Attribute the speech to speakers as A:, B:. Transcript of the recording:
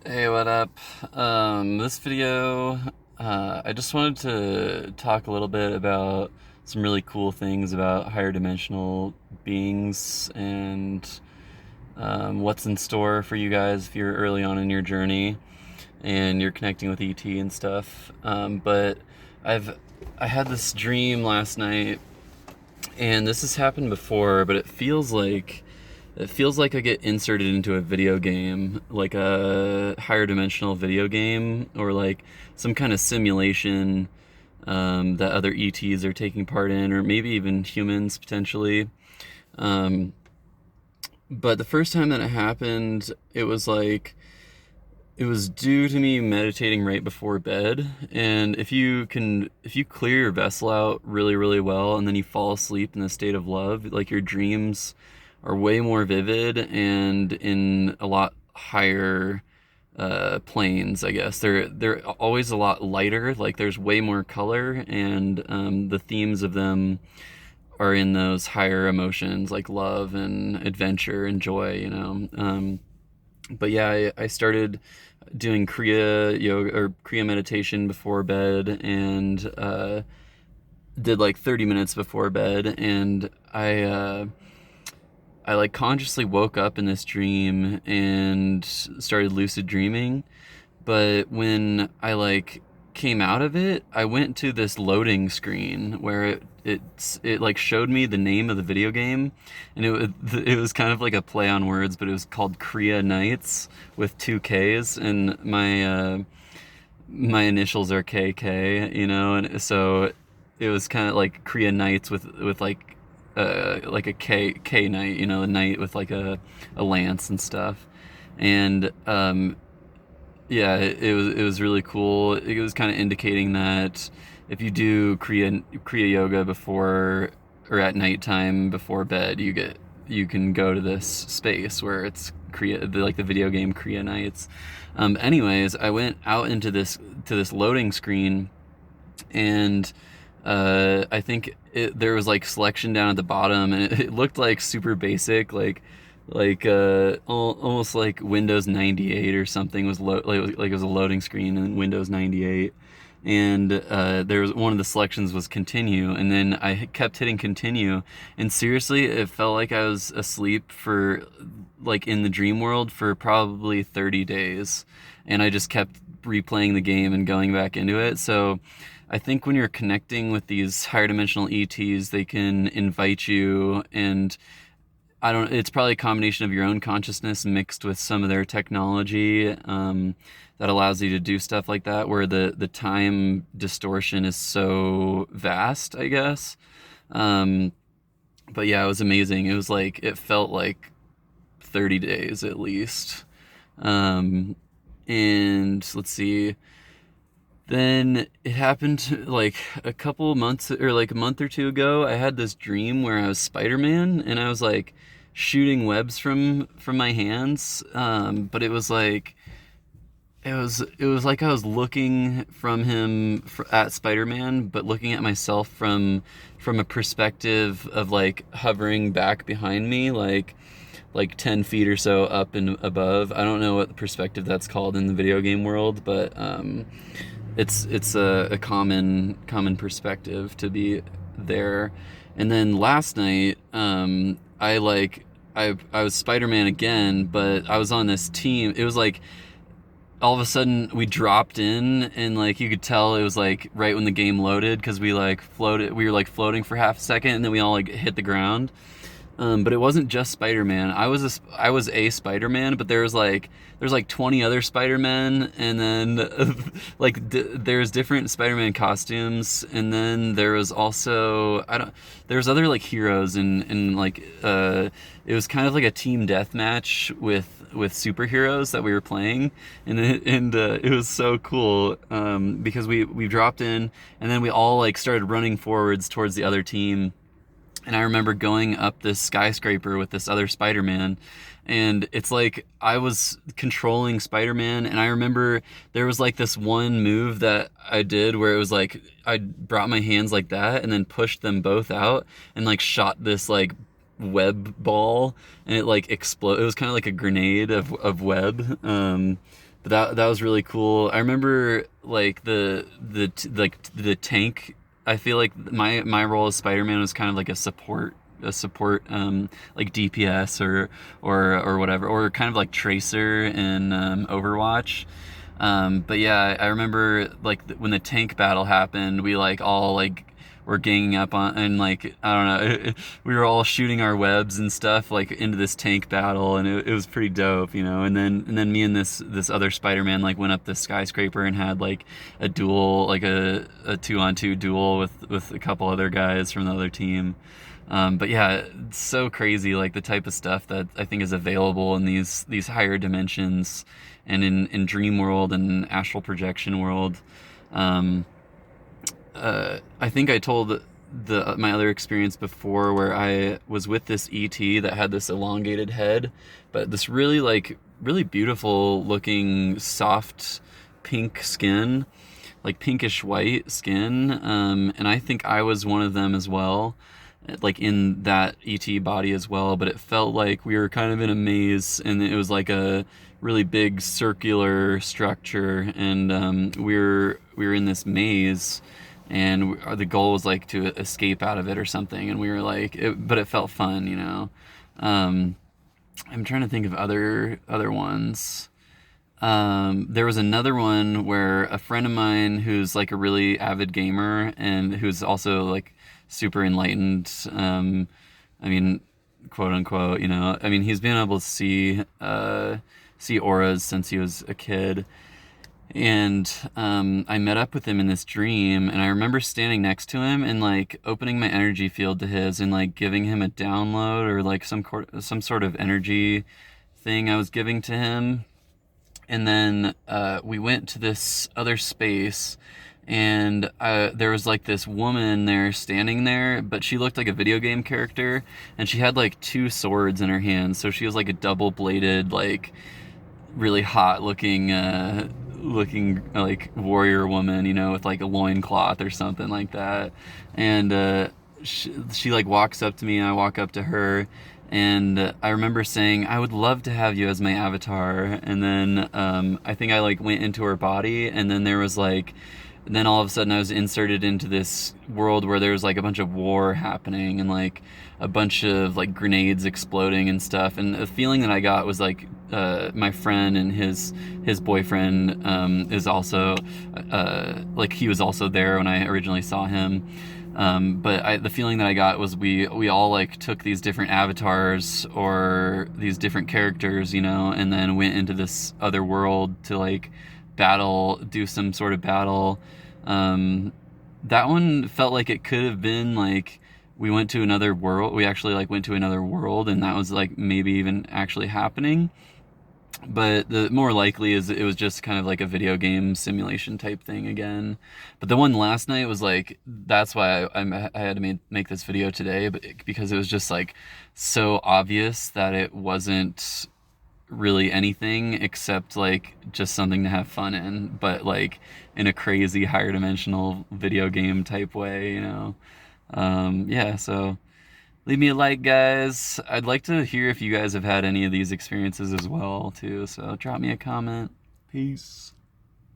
A: Hey, what up? This video, I just wanted to talk a little bit about some really cool things about higher dimensional beings and what's in store for you guys if you're early on in your journey and you're connecting with ET and stuff. But I've I had this dream last night, and this has happened before, but it feels like I get inserted into a video game, like a higher dimensional video game, or like some kind of simulation that other ETs are taking part in, or maybe even humans potentially. Um, but the first time that it happened, it was due to me meditating right before bed. And if you clear your vessel out really, really well, and then you fall asleep in a state of love, like your dreams are way more vivid and in a lot higher planes. I guess they're always a lot lighter. Like there's way more color, and the themes of them are in those higher emotions like love and adventure and joy. But yeah, I started doing Kriya yoga or Kriya meditation before bed, and did like 30 minutes before bed, and I like consciously woke up in this dream and started lucid dreaming. But when I like came out of it, I went to this loading screen where it like showed me the name of the video game, and it was kind of like a play on words, but it was called Kriya Knights with two K's, and my initials are KK, and so it was kind of like Kriya Knights with like a K knight, a knight with like a lance and stuff, and yeah, it was really cool. It was kind of indicating that if you do Kriya yoga before or at nighttime before bed, you can go to this space where it's like the video game Kriya Knights. Anyways, I went out into this loading screen, and I think there was like selection down at the bottom, and it looked like super basic, almost like Windows 98 or something was like it was a loading screen in Windows 98. And there was one of the selections was continue, and then I kept hitting continue, and seriously, it felt like I was asleep for like in the dream world for probably 30 days, and I just kept replaying the game and going back into it. So I think when you're connecting with these higher dimensional ETs, they can invite you, and I don't. It's probably a combination of your own consciousness mixed with some of their technology, that allows you to do stuff like that, where the time distortion is so vast, I guess. Um, but yeah, it was amazing. It felt like 30 days at least. Um, and let's see. Then it happened like a couple months or like a month or two ago. I had this dream where I was Spider-Man, and I was like shooting webs from my hands. But it was like I was looking from him at Spider-Man, but looking at myself from a perspective of like hovering back behind me, like 10 feet or so up and above. I don't know what the perspective that's called in the video game world, but it's a common perspective to be there. And then last night, I was Spider-Man again, but I was on this team. It was like all of a sudden we dropped in, and like you could tell it was like right when the game loaded, because we were like floating for half a second, and then we all like hit the ground. But it wasn't just Spider-Man. I was a Spider-Man, but there's like 20 other Spider-Men, and then there's different Spider-Man costumes, and then there was also I don't there's other like heroes, and like it was kind of like a team deathmatch with superheroes that we were playing, and it was so cool, because we dropped in, and then we all like started running forwards towards the other team. And I remember going up this skyscraper with this other Spider-Man, and it's like I was controlling Spider-Man, and I remember there was like this one move that I did where it was like I brought my hands like that and then pushed them both out and like shot this like web ball, and it like explode. It was kind of like a grenade of web. but that was really cool. I remember like the tank. I feel like my role as Spider-Man was kind of like a support like DPS or whatever, or kind of like Tracer in Overwatch. But yeah, I remember like when the tank battle happened, we like all like were ganging up on, and like I don't know, we were all shooting our webs and stuff like into this tank battle, and it was pretty dope, you know. And then me and this other Spider-Man like went up the skyscraper and had like a duel, like a 2-on-2 duel with a couple other guys from the other team. But yeah, it's so crazy, like the type of stuff that I think is available in these higher dimensions, and in dream world and astral projection world. Um, I think I told my other experience before, where I was with this ET that had this elongated head, but this really beautiful looking soft pink skin, like pinkish white skin. And I think I was one of them as well, like in that ET body as well. But it felt like we were kind of in a maze, and it was like a really big circular structure, and we were in this maze, and the goal was like to escape out of it or something, and we were like but it felt fun, you know. um, I'm trying to think of other ones. There was another one where a friend of mine who's like a really avid gamer and who's also like super enlightened, I mean, quote unquote, you know, I mean, he's been able to see auras since he was a kid. And I met up with him in this dream, and I remember standing next to him and like opening my energy field to his, and like giving him a download, or like some sort of energy thing I was giving to him. And then we went to this other space, and there was like this woman there standing there, but she looked like a video game character, and she had like two swords in her hands, so she was like a double bladed, like really hot looking like warrior woman, you know, with like a loincloth or something like that. And she like walks up to me, and I walk up to her, and I remember saying, I would love to have you as my avatar. And then I think I like went into her body, and then there was like, then all of a sudden I was inserted into this world where there was like a bunch of war happening, and like a bunch of like grenades exploding and stuff. And the feeling that I got was like my friend and his boyfriend is also like he was also there when I originally saw him. But the feeling that I got was we all like took these different avatars or these different characters, you know, and then went into this other world to like do some sort of battle. That one felt like it could have been like we went to another world. We actually like went to another world, and that was like maybe even actually happening. But the more likely is it was just kind of like a video game simulation type thing again. But the one last night was like, that's why I had to make this video today, because it was just like so obvious that it wasn't really anything except like just something to have fun in, but like in a crazy higher dimensional video game type way, you know. Yeah, so leave me a like, guys. I'd like to hear if you guys have had any of these experiences as well too, so drop me a comment. Peace.